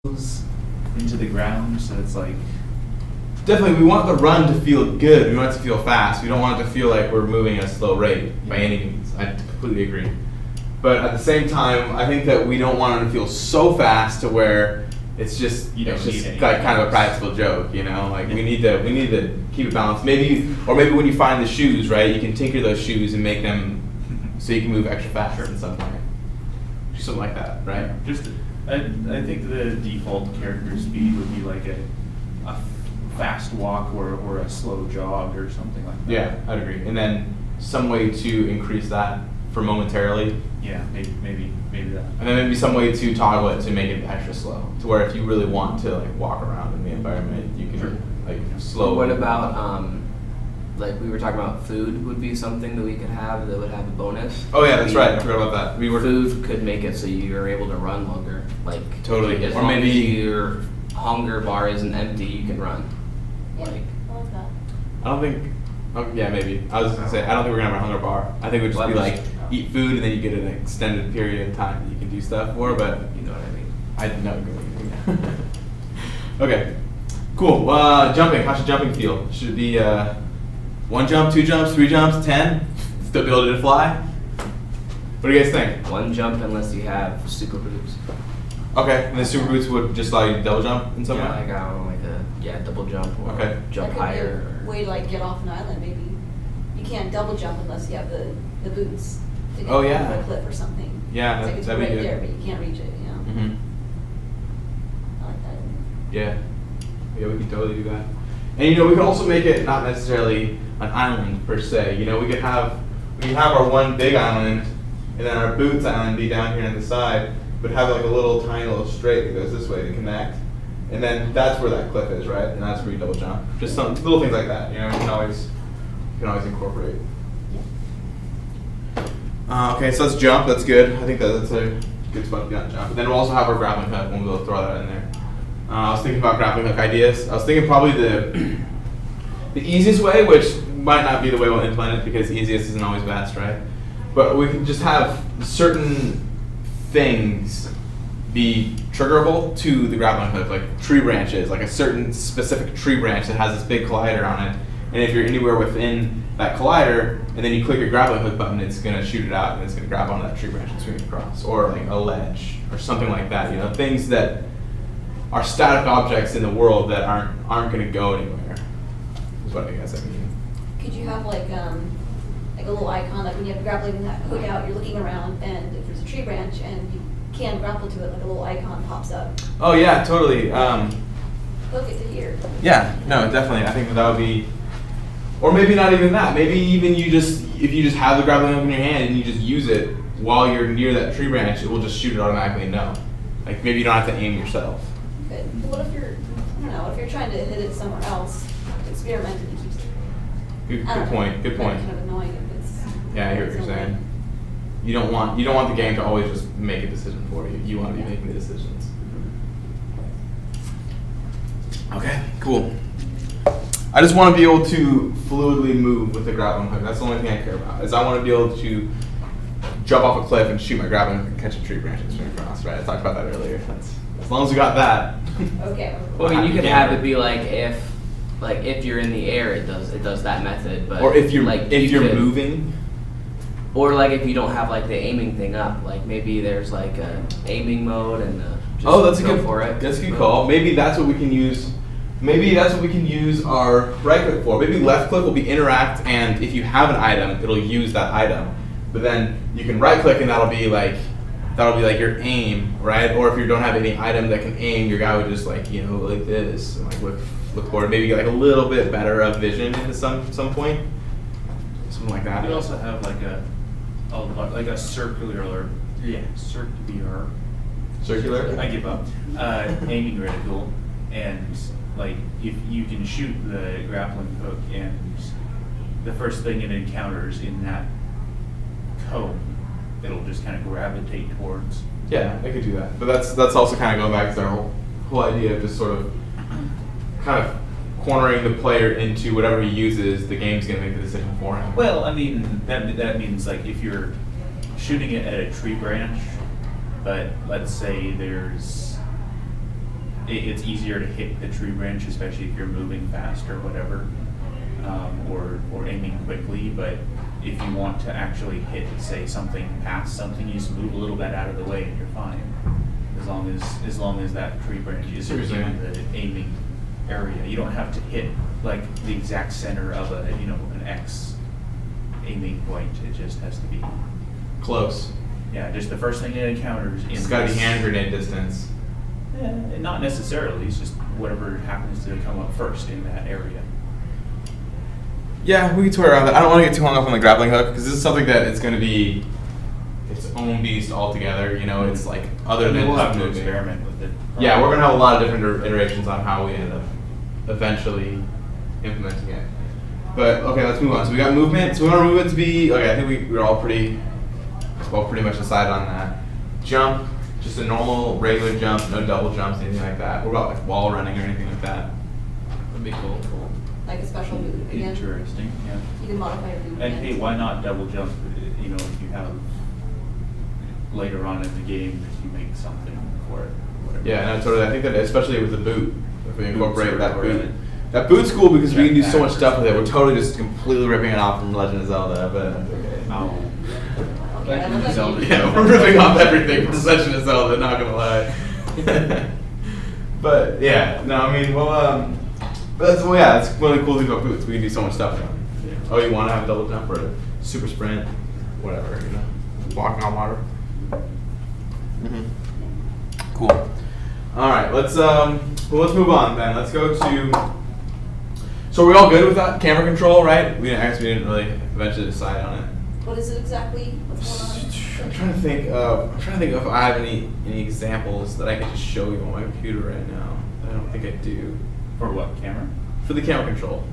into the ground, so it's like definitely we want the run to feel good. We want it to feel fast. We don't want it to feel like we're moving at a slow rate by any means. I completely agree. But at the same time, I think that we don't want it to feel so fast to where it's just like kind of a practical joke, you know. Like we need to keep it balanced. Maybe when you find the shoes, right, you can tinker those shoes and make them so you can move extra fast in some way. Something like that, right? I think the default character speed would be like a fast walk or a slow jog or something like that. Yeah, I'd agree. And then some way to increase that for momentarily. Yeah, maybe that. And then maybe some way to toggle it to make it extra slow, to where if you really want to like walk around in the environment, you can like slow. What about like we were talking about food would be something that we could have that would have a bonus. Oh yeah, that's right. I forgot about that. Food could make it so you're able to run longer. Like totally. As or long maybe as your hunger bar isn't empty, you can run. Yeah, I love that. I don't think. Oh, yeah, maybe. I was gonna say I don't think we're gonna have a hunger bar. I think it would just be like eat food and then you get an extended period of time that you can do stuff for. But you know what I mean. I know what you mean. Okay, cool. Jumping. How should jumping feel? Should it be 1 jump, 2 jumps, 3 jumps, 10? Still be able to fly? What do you guys think? 1 jump unless you have super boots. Okay, and the super boots would just allow you to double jump in some way? Like I don't know, like a double jump or jump That could higher. be a way to like get off an island. Maybe you can't double jump unless you have the boots to get off a cliff or something. Yeah, it's like it's that'd right be good. there, but you can't reach it. You know. Mm-hmm. I like that. Yeah, we can totally do that. And we can also make it not necessarily an island per se. We could have our one big island, and then our boots island be down here on the side, but have like a little tiny little strait that goes this way to connect, and then that's where that cliff is, right? And that's where you double jump. Just some little things like that. You can always incorporate. Okay, so let's jump. That's good. I think that's a good spot to be on jump. And then we'll also have our grappling hook, and we'll throw that in there. I was thinking about grappling hook ideas. I was thinking probably the easiest way, which might not be the way we'll implement it because easiest isn't always best, right? But we can just have certain things be triggerable to the grappling hook, like tree branches, like a certain specific tree branch that has this big collider on it. And if you're anywhere within that collider, and then you click your grappling hook button, it's going to shoot it out, and it's going to grab onto that tree branch and swing across, or like a ledge, or something like that. Things that are static objects in the world that aren't going to go anywhere. Is what I guess I mean. Could you have like a little icon, like when you have grappling that hook out, you're looking around, and if there's a tree branch and you can grapple to it, like a little icon pops up. Oh yeah, totally. Hook it to here. Yeah, no, definitely. I think that would be, or maybe not even that. Maybe even if you just have the grappling hook in your hand and you just use it while you're near that tree branch, it will just shoot it automatically. No, like maybe you don't have to aim yourself. But what if what if you're trying to hit it somewhere else, experiment and it keeps. Good point. Good point. Kind of annoying if it's. Yeah, I hear what you're saying. You don't want the game to always just make a decision for you. You want to be making the decisions. Okay, cool. I just want to be able to fluidly move with the grappling hook. That's the only thing I care about. Is I want to be able to jump off a cliff and shoot my grappling hook and catch a tree branch and swing across. Right? I talked about that earlier. As long as we got that. Okay. Well, I mean, you could have it be like if you're in the air, it does that method. But or if you're moving. Or like if you don't have like the aiming thing up, like maybe there's like a aiming mode and that's a good call. Maybe that's what we can use. Maybe that's what we can use our right click for. Maybe left click will be interact, and if you have an item, it'll use that item. But then you can right click, and that'll be like your aim, right? Or if you don't have any item that can aim, your guy would just like this, and like look forward, maybe get like a little bit better of vision at some point, something like that. You also have like a circular. Circular. I give up. Aiming reticle, and like if you can shoot the grappling hook, and the first thing it encounters in that cone, it'll just kind of gravitate towards. Yeah, I could do that. But that's also kind of going back to our whole idea of just sort of kind of cornering the player into whatever he uses, the game's going to make the decision for him. Well, I mean, that means like if you're shooting it at a tree branch, but let's say there's it's easier to hit the tree branch, especially if you're moving fast or whatever, or aiming quickly. But if you want to actually hit, say, something past something, you just move a little bit out of the way and you're fine. As long as that tree branch is in the aiming area, you don't have to hit like the exact center of an X aiming point. It just has to be Close. Yeah, just the first thing it encounters. It's got to be hand grenade distance. Not necessarily. It's just whatever happens to come up first in that area. Yeah, we can toy around that. I don't want to get too hung up on the grappling hook because this is something that is going to be its own beast altogether. It's like other than we'll just have to moving. experiment with it. Yeah, we're going to have a lot of different iterations on how we end up eventually implementing it. But okay, let's move on. So we got movement. So we want our movement to be okay. I think we're all pretty much decided on that. Jump, just a normal regular jump, no double jumps, anything like that. What about like wall running or anything like that? That'd be cool. Like a special boot again. Interesting. Yeah. You can modify your boot And again. hey, why not double jump? If you have later on in the game, if you make something for it, whatever. Yeah, no, totally. I think that especially with the boot, if we incorporate Boots that are boot. right. That boot's cool because we can do so Jetpack much or stuff with it. We're something. totally just completely ripping it off from Legend of Zelda, but that's okay. Oh. Okay, I look like Zelda. you. Yeah, we're ripping off everything from Legend of Zelda, not gonna lie. But yeah, no, I mean, that's one of the cool things about boots. We can do so much stuff with them. Yeah. Oh, you want to have a double jump or a super sprint, whatever, walking on water. Cool. All right, let's move on then. Let's go to. So are we all good with that camera control, right? We didn't really eventually decide on it. What is it exactly? What's going I'm on? trying to think if I have any examples that I could just show you on my computer right now. I don't think I do. For what, camera? For the camera control.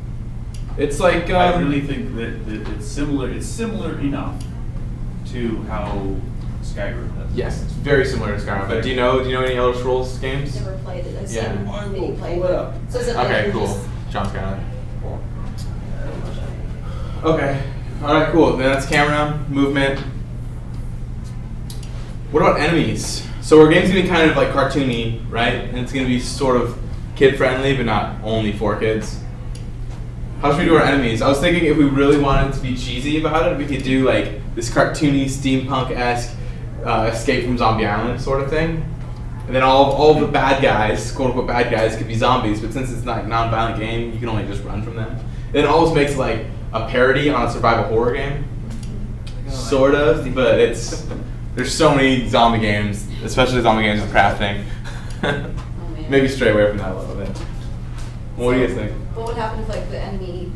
It's like I really think that it's similar. It's similar enough to how Skyrim does. yes, it's very similar to Skyrim. But do you know any Elder Scrolls games? Never played it. I've Yeah. seen many play Pull it it. up. So is it like Okay, you're cool. just- John Skyler. Okay. All right, cool. Then that's camera, movement. What about enemies? So our game's gonna be kind of like cartoony, right? And it's gonna be sort of kid-friendly, but not only for kids. How should we do our enemies? I was thinking if we really wanted to be cheesy about it, we could do like this cartoony, steampunk-esque Escape from Zombie Island sort of thing. And then all the bad guys, quote-unquote bad guys, could be zombies, but since it's not a non-violent game, you can only just run from them. Then it almost makes like a parody on a survival horror game. Sort of, but there's so many zombie games, especially zombie games with crafting. Oh, man. Maybe stray away from that a little bit. What do you guys think? What would happen if like the enemy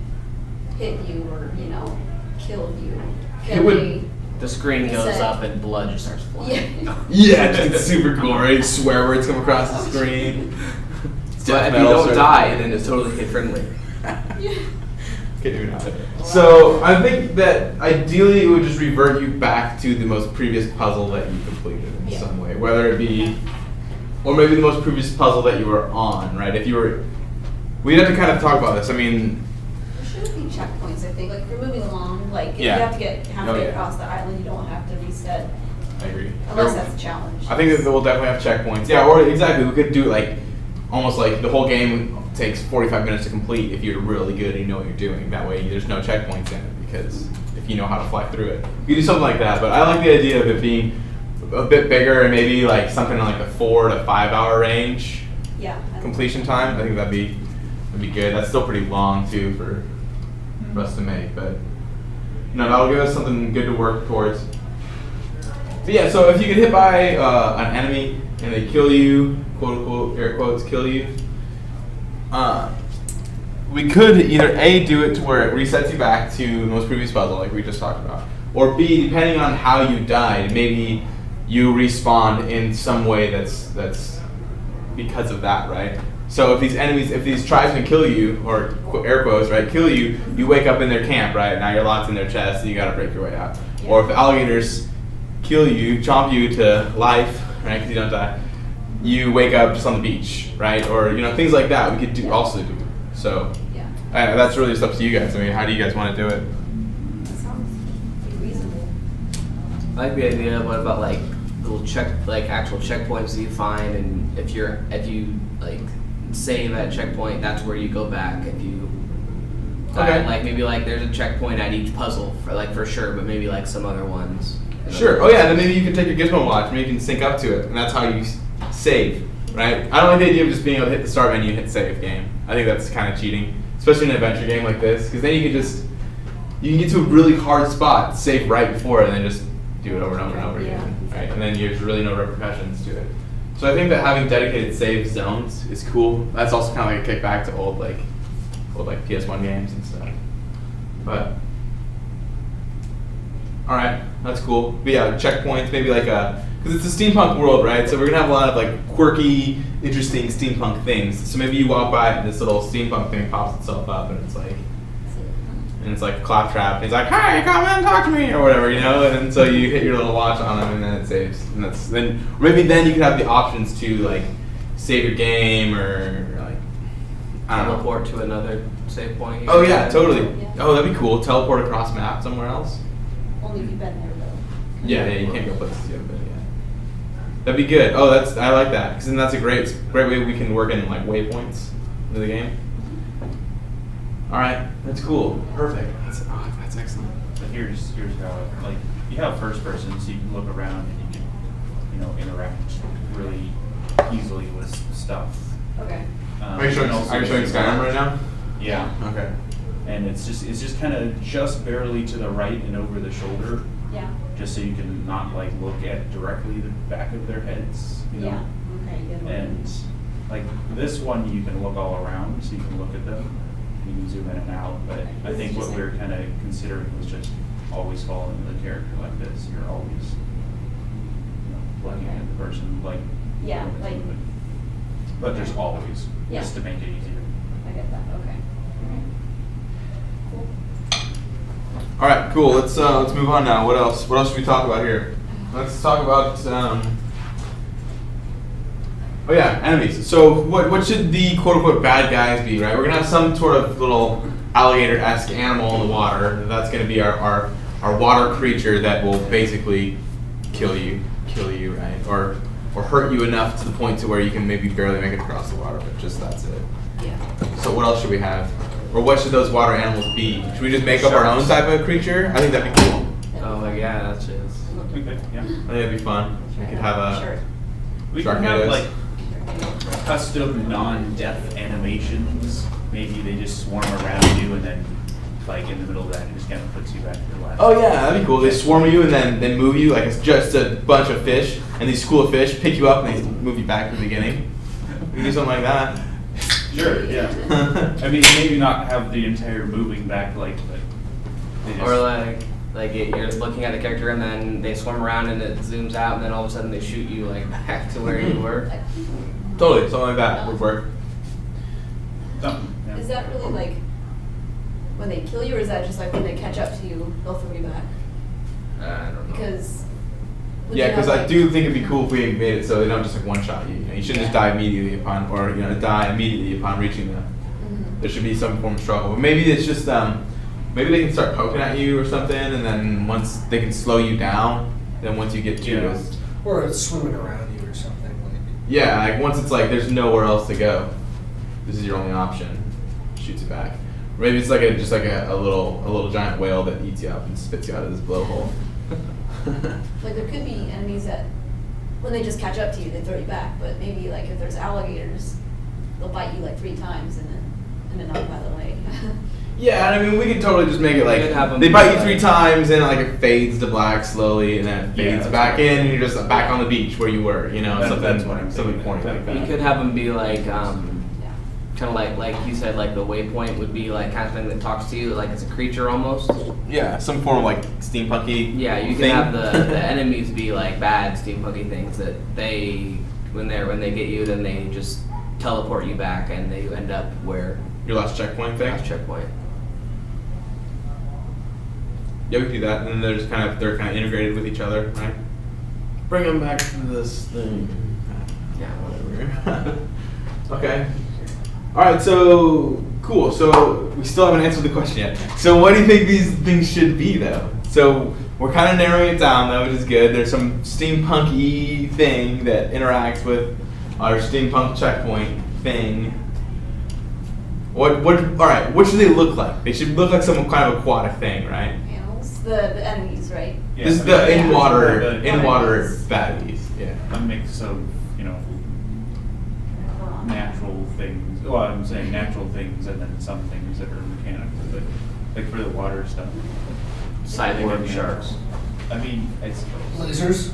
hit you or killed you? It would- they- The screen He goes said- up and blood just starts flying. Yeah. Yeah, it's super cool, right? Swear words come across the screen. But if you don't die, then it's totally kid friendly. Okay, do not. So I think that ideally it would just revert you back to the most previous puzzle that you completed in Yeah. some way, whether it be, or maybe the most previous puzzle that you were on, right? If you were, we'd have to kind of talk about this. I mean, There should be checkpoints, I think. Like if you're moving along, like if Yeah. you have to get halfway Oh, yeah. across the island, you don't have to reset. I agree. Unless that's a challenge. I think that we'll definitely have checkpoints. Yeah, or exactly, we could do like almost like the whole game takes 45 minutes to complete if you're really good and you know what you're doing. That way there's no checkpoints in it because if you know how to fly through it. You could do something like that, but I like the idea of it being a bit bigger and maybe like something in like the 4 to 5 hour range Yeah. completion time. I think that'd be good. That's still pretty long too for us to make, but that'll give us something good to work towards. But yeah, so if you get hit by an enemy and they kill you, quote unquote, air quotes, kill you, we could either A, do it to where it resets you back to the most previous puzzle, like we just talked about, or B, depending on how you died, maybe you respawn in some way that's because of that, right? So if these tribesmen kill you, or air quotes, right, kill you, you wake up in their camp, right? Now you're locked in their chest and you gotta break your way out. Yeah. Or if the alligators kill you, chomp you to life, right, because you don't die, you wake up just on the beach, right? Or, things like that we could also do. So Yeah. that's really just up to you guys. I mean, how do you guys want to do it? That sounds pretty reasonable. I like the idea. What about like the little actual checkpoints that you find, and if you like save at a checkpoint, that's where you go back. If you Okay. like maybe like there's a checkpoint at each puzzle for sure, but maybe like some other ones. Sure. Oh yeah. Then maybe you can take your Gizmo watch. Maybe you can sync up to it, and that's how you save. Right. I don't like the idea of just being able to hit the start menu and hit save game. I think that's kind of cheating, especially in an adventure game like this, because then you can get to a really hard spot, save right before it, and then just do it over and over and over again. Right. And then there's really no repercussions to it. So I think that having dedicated save zones is cool. That's also kind of like a kickback to old PS1 games and stuff. But all right, that's cool. But yeah, checkpoints, maybe like because it's a steampunk world, right? So we're gonna have a lot of like quirky, interesting steampunk things. So maybe you walk by and this little steampunk thing pops itself up, and it's like a claptrap. And he's like, "Hey, come in, talk to me," or whatever, you know. And then so you hit your little watch on him, and then it saves. And maybe then you could have the options to like save your game or like I don't know. Teleport to another save point. Oh yeah, totally. Yeah. Oh, that'd be cool. Teleport across map somewhere else. Only if you've been there though. Yeah, you can't go places yet, but yeah. That'd be good. Oh, I like that, because then that's a great way we can work in like waypoints into the game. All right, that's cool. Perfect. That's excellent. But here's how like you have first person, so you can look around and you can interact really easily with stuff. Okay. Are you showing Skyrim right now? Yeah. Okay. And it's just kind of just barely to the right and over the shoulder, Yeah. just so you can not like look at directly the back of their heads, you know. Yeah. Okay. Good. And like this one, you can look all around, so you can look at them. You can zoom in and out, but I think what we were kind of considering was just always following the character like this. You're always looking at the person like. Yeah, like. But there's always, Yeah. just to make it easier. I get that. Okay. Cool. All right, cool. Let's move on now. What else? What else should we talk about here? Let's talk about. Oh yeah, enemies. So what should the quote unquote bad guys be? Right, we're gonna have some sort of little alligator-esque animal in the water. That's gonna be our water creature that will basically kill you, right? Or hurt you enough to the point to where you can maybe barely make it across the water, but just that's it. Yeah. So what else should we have? Or what should those water animals be? Should we just make up our own type of creature? I think that'd be cool. Oh my god, that's just. Okay, yeah. I think that'd be fun. We could have a Sure. We can have Sharknadoes. like custom non-death animations. Maybe they just swarm around you and then like in the middle of that it just kind of puts you back to the last. Oh yeah, that'd be cool. They swarm you and then move you like it's just a bunch of fish, and these school of fish pick you up and they move you back to the beginning. We can do something like that. Sure, yeah. I mean, maybe not have the entire moving back like they just, Or you're looking at the character and then they swarm around and it zooms out and then all of a sudden they shoot you like back to where you were. Totally, something like that would work. something. Yeah. Is that really like when they kill you, or is that just like when they catch up to you, they'll throw you back? I don't know. Because. would Yeah, you because have, I like- do think it'd be cool if we made it so they don't just like one shot you. You shouldn't just die immediately upon, or die immediately upon reaching them. Mhm. There should be some form of struggle. But maybe it's just maybe they can start poking at you or something, and then once they can slow you down, then once you get to Yeah. it, Or it's swimming around you or something. yeah, like once it's like there's nowhere else to go, this is your only option. Shoots you back. Or maybe it's like a little giant whale that eats you up and spits you out of this blowhole. Like there could be enemies that, when they just catch up to you, they throw you back. But maybe like if there's alligators, they'll bite you like 3 times and then knock you out of the way. Yeah, I mean, we could totally just make it We could have like 'em they bite you like- 3 times and like it fades to black slowly, and then it Yeah, fades that's back right. in, and you're just back on the beach where you were, something. That's what I'm something thinking. pointy like You that. could have them be like, Yeah. kind of like you said, like the waypoint would be like kind of thing that talks to you, like it's a creature almost. Yeah, some form of like steampunky. Yeah, you can thing. have the enemies be like bad steampunky things that they when they get you, then they just teleport you back and they end up where Your last checkpoint thing. last checkpoint. Yeah, we could do that, and then they're kind of integrated with each other, right? Bring them back to this thing. Yeah. Whatever. Okay. All right. So cool. So we still haven't answered the question yet. So what do you think these things should be, though? So We're kind of narrowing it down though, which is good. There's some steampunk-y thing that interacts with our steampunk checkpoint thing. All right, what should they look like? They should look like some kind of aquatic thing, right? Panels, the enemies, right? Yeah, This is I the mean, in-water Enemies. baddies, yeah. A mix of, natural things. Well, I'm saying natural things and then some things that are mechanical, but like for the water stuff. Cyborg sharks. I mean, I suppose. Lasers?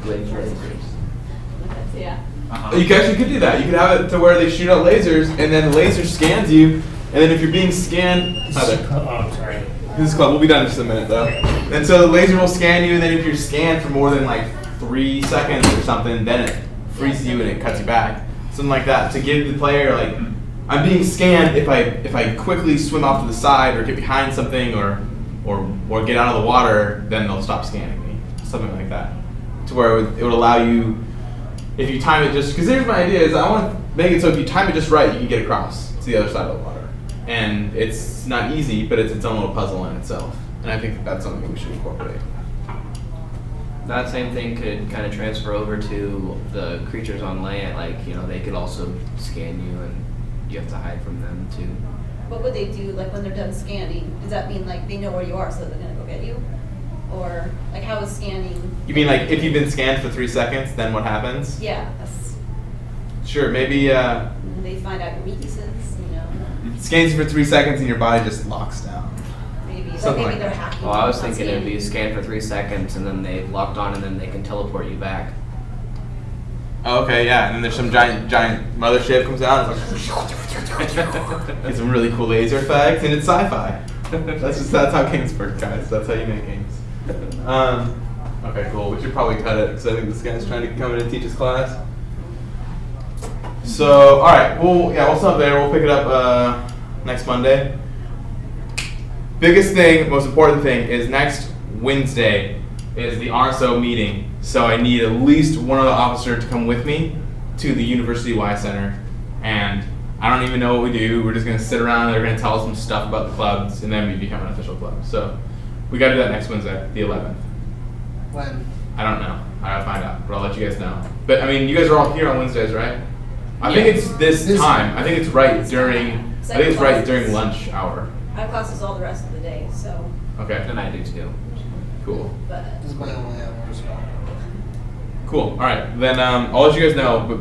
Lasers. Yeah. You actually could do that. You could have it to where they shoot out lasers, and then the laser scans you, and then if you're being scanned, Oh, sorry. this is club. We'll be done in just a minute though. And so the laser will scan you, and then if you're scanned for more than like 3 seconds or something, then it freezes you and it cuts you back, something like that, to give the player like, I'm being scanned. If I quickly swim off to the side or get behind something or get out of the water, then they'll stop scanning me, something like that, to where it would allow you. If you time it just, because here's my idea is I want to make it so if you time it just right, you can get across to the other side of the water. And it's not easy, but it's its own little puzzle in itself. And I think that that's something we should incorporate. That same thing could kind of transfer over to the creatures on land. Like, they could also scan you and you have to hide from them too. What would they do, like, when they're done scanning? Does that mean, like, they know where you are, so they're gonna go get you? Or, like, how is scanning? You mean like if you've been scanned for 3 seconds, then what happens? Yeah, that's, Sure, maybe they find out your weaknesses, it scans you for 3 seconds and your body just locks down. maybe, like, Something maybe like they're that. hacking. Well, I was on thinking it'd be scanning. scanned for 3 seconds and then they locked on and then they can teleport you back. Oh, okay, yeah, and then there's some giant mothership comes out. It's like it's some really cool laser effects, and it's sci-fi. That's how games work, guys. That's how you make games. Okay, cool. We should probably cut it because I think this guy's trying to come in and teach his class. So, all right, we'll stop there. We'll pick it up next Monday. Biggest thing, most important thing is next Wednesday is the RSO meeting. So I need at least one other officer to come with me to the University Y Center. And I don't even know what we do. We're just going to sit around. They're going to tell us some stuff about the clubs, and then we become an official club. So we got to do that next Wednesday, the 11th. When? I don't know. I gotta find out, but I'll let you guys know. But I mean, you guys are all here on Wednesdays, right? I think it's this time. I think it's right during. I think it's right during lunch hour. I have classes all the rest of the day, so, Okay. And I do too. Cool. but, This is my only hour as well. Cool. All right. Then I'll let you guys know. But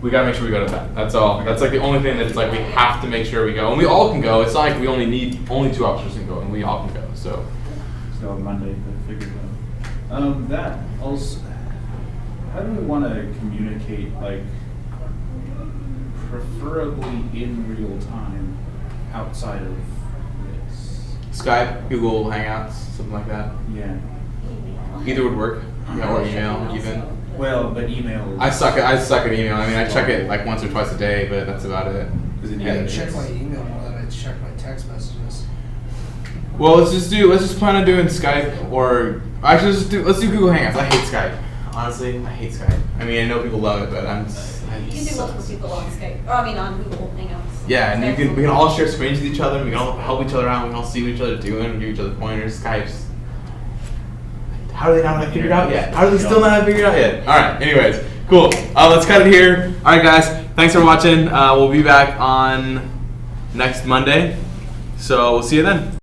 we gotta make sure we go to that. That's all. That's like the only thing that it's like we have to make sure we go, and we all can go. It's not like we only need 2 officers can go, and we all can go. So. So Monday to figure it out. That also, how do we want to communicate, like, preferably in real time outside of this? Skype, Google Hangouts, something like that. Yeah. Either would work. Yeah, or email even. Well, but email. I suck at email. I mean, I check it like once or twice a day, but that's about it. Is it I either? check my email more than I check my text messages. Well, let's just plan on doing Skype, or actually let's do Google Hangouts. I hate Skype. Honestly, I hate Skype. I mean, I know people love it, but I you can do suck. multiple people on Skype, or I mean on Google Hangouts. Yeah, and Skype's we can all share screens with each other. And we can all help each other out. We can all see what each other are doing, give each other pointers. Skype's. How do they not have it figured out yet? How do they still not have it figured out yet? All right. Anyways, cool. Let's cut it here. All right, guys. Thanks for watching. We'll be back on next Monday. So we'll see you then.